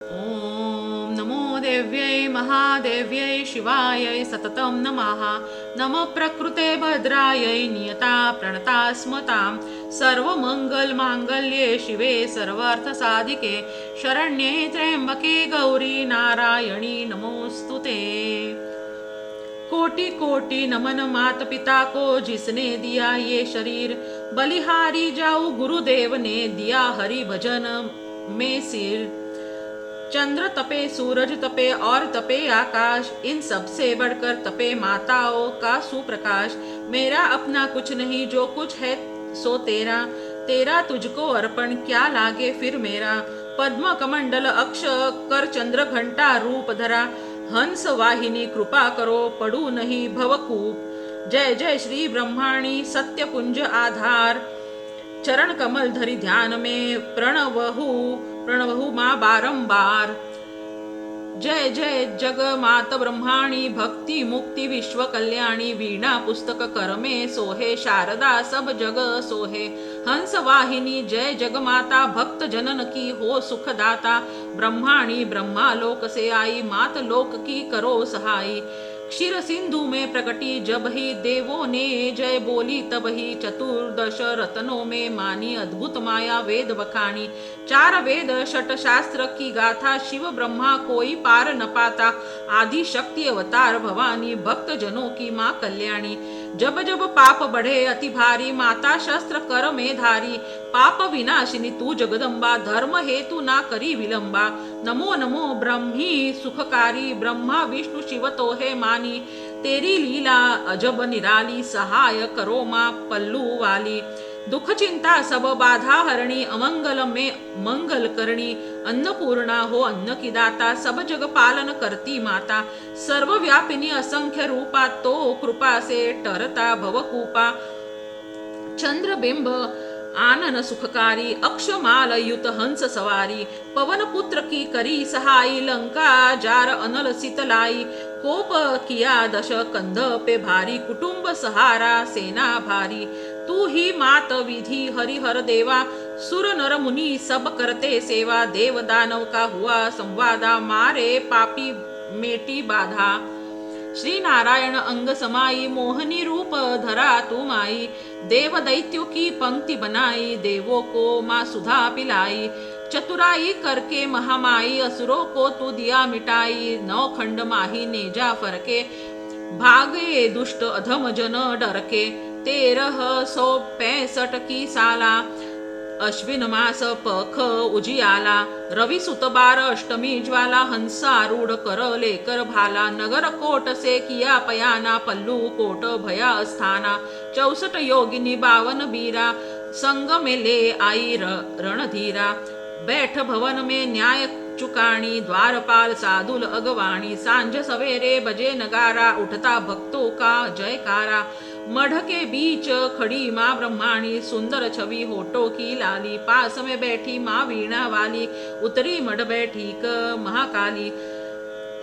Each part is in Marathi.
ॐ नमो देव्यै महादेव्यै शिवायै सततं नमः। नमः प्रकृते भद्रायै नियता प्रणता स्मतां। सर्वमङ्गलमाङ्गल्ये शिवे सर्वार्थसाधिके शरण्ये त्र्यंबके गौरी नारायणी नमोस्तुते। कोटि कोटि नमन मात पिता को जिसने दिया ये शरीर, बलिहारी जाऊं गुरुदेव ने दिया हरि भजन में सिर। चंद्र तपे, सूरज तपे और तपे आकाश, इन सब से बढ़कर तपे माताओं का सुप्रकाश। मेरा अपना कुछ नहीं, जो कुछ है सो तेरा, तेरा तुझको अर्पण क्या लागे फिर मेरा। पद्म कमंडल अक्ष कर चंद्र घंटा रूप धरा, हंस वाहिनी कृपा करो पड़ू नहीं भवकूप। जय जय श्री ब्रह्माणी सत्य पुंज आधार, चरण कमल धरि ध्यान में प्रणवहु माँ बारंबार। जय जय जग मात ब्रह्माणी भक्ति मुक्ति विश्व कल्याणी, वीणा पुस्तक कर में सोहे शारदा सब जग सोहे। हंस वाहिनी जय जग माता भक्त जनन की हो सुखदाता, ब्रह्माणी ब्रह्मा लोक से आई मात लोक की करो सहाई। क्षीर सिंधु में प्रकटी जब ही देवों ने जय बोली, तब ही चतुर्दश रत्नों में मानी अद्भुत माया वेद बखानी। चार वेद षट शास्त्र की गाथा, शिव ब्रह्मा कोई पार न पाता। आदि शक्ति अवतार भवानी भक्त जनों की माँ कल्याणी। जब जब पाप बढ़े अति भारी, माता शस्त्र कर में धारी। पाप विनाशिनी तू जगदम्बा, धर्म हेतु ना करी विलंबा। नमो नमो ब्रह्मी सुखकारी, ब्रह्मा विष्णु शिव तो है मानी। तेरी लीला अजब निराली, सहाय करो माँ पल्लू वाली। दुख चिंता सब बाधा हरणी, अमंगल में मंगल करणी। अन्नपूर्णा हो अन्न की दाता, सब जग पालन करती माता। सर्वव्यापिनी असंख्य रूपा, तो कृपा से टरता भवकूपा। चंद्रबिंब आनन सुखकारी, अक्षमाल युत हंस सवारी। पवन पुत्र की करी सहाई, लंका जार अनल शीतलाई। कोप किया दश कंध पे भारी, कुटुंब सहारा सेना भारी। तू ही मात विधि हरिहर देवा, सुर नर मुनि सब करते सेवा। देव दानव का हुआ संवादा, मारे पापी मेटी बाधा। श्री नारायण अंग समाई, मोहनी रूप धरा तू माई। देव दैत्यों की पंक्ति बनाई, देवों को माँ सुधा पिलाई। चतुराई करके महामाई, असुरों को तू दिया मिटाई। नौ खंड माही नेजा फरके, भागे दुष्ट अधम जन डर के। 1365 की साला, अश्विन मास पख उजियाला। रवि सुत बार अष्टमी ज्वाला, हंसारूढ़ कर लेकर भाला। नगर कोट से किया पयाना, पल्लू कोट भया स्थाना। 64 योगिनी 52 बीरा, संग में ले आई रणधीरा। बैठ भवन में न्याय चुकानी, द्वारपाल सादुल अगवाणी। सांझ सवेरे बजे नगारा, उठता भक्तों का जयकारा। मढ़ के बीच खड़ी माँ ब्रह्माणी, सुंदर छवि होठों की लाली। पास में बैठी माँ वीणा वाली, उतरी मढ़ बैठी महाकाली।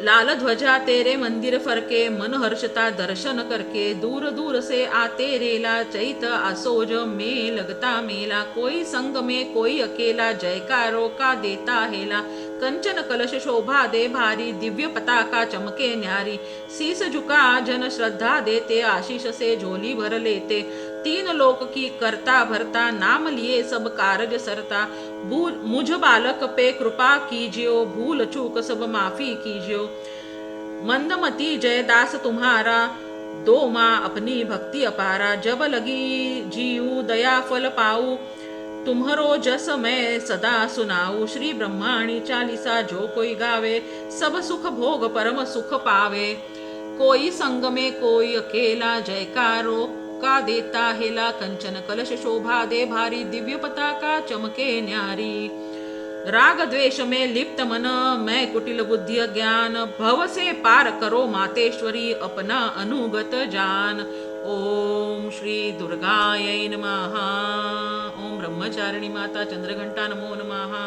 लाल ध्वजा तेरे मंदिर फरके, मन हर्षता दर्शन करके। दूर दूर से आते रेला, चैत आसोज में लगता मेला। कोई संग में कोई अकेला, जयकारों का देता हेला। कंचन कलश शोभा दे भारी, दिव्य पताका चमके न्यारी। शीस झुका जन श्रद्धा देते, आशीष से झोली भर लेते। तीन लोक की करता भरता, नाम लिए सब कारज सरता। मुझ बालक पे कृपा कीजियो, भूल चूक सब माफी कीजियो। मंदमती जयदास तुम्हारा, दो माँ अपनी भक्ति अपारा। जब लगी जीऊ दया फल पाऊ, तुम्हरो जस मैं सदा सुनाऊ। श्री ब्रह्माणी चालीसा जो कोई गावे, सब सुख भोग परम सुख पावे। कोई संग में कोई अकेला, जयकारो का देता हेला। कंचन कलश शोभा दे भारी, दिव्य पताका चमके न्यारी। राग द्वेष में लिप्त मन, मैं कुटिल बुद्धि ज्ञान। भव से पार करो मातेश्वरी, अपना अनुगत जान। ओम श्री दुर्गायै नमः। ओम ब्रह्मचारिणी माता चंद्रघंटा नमो नमः।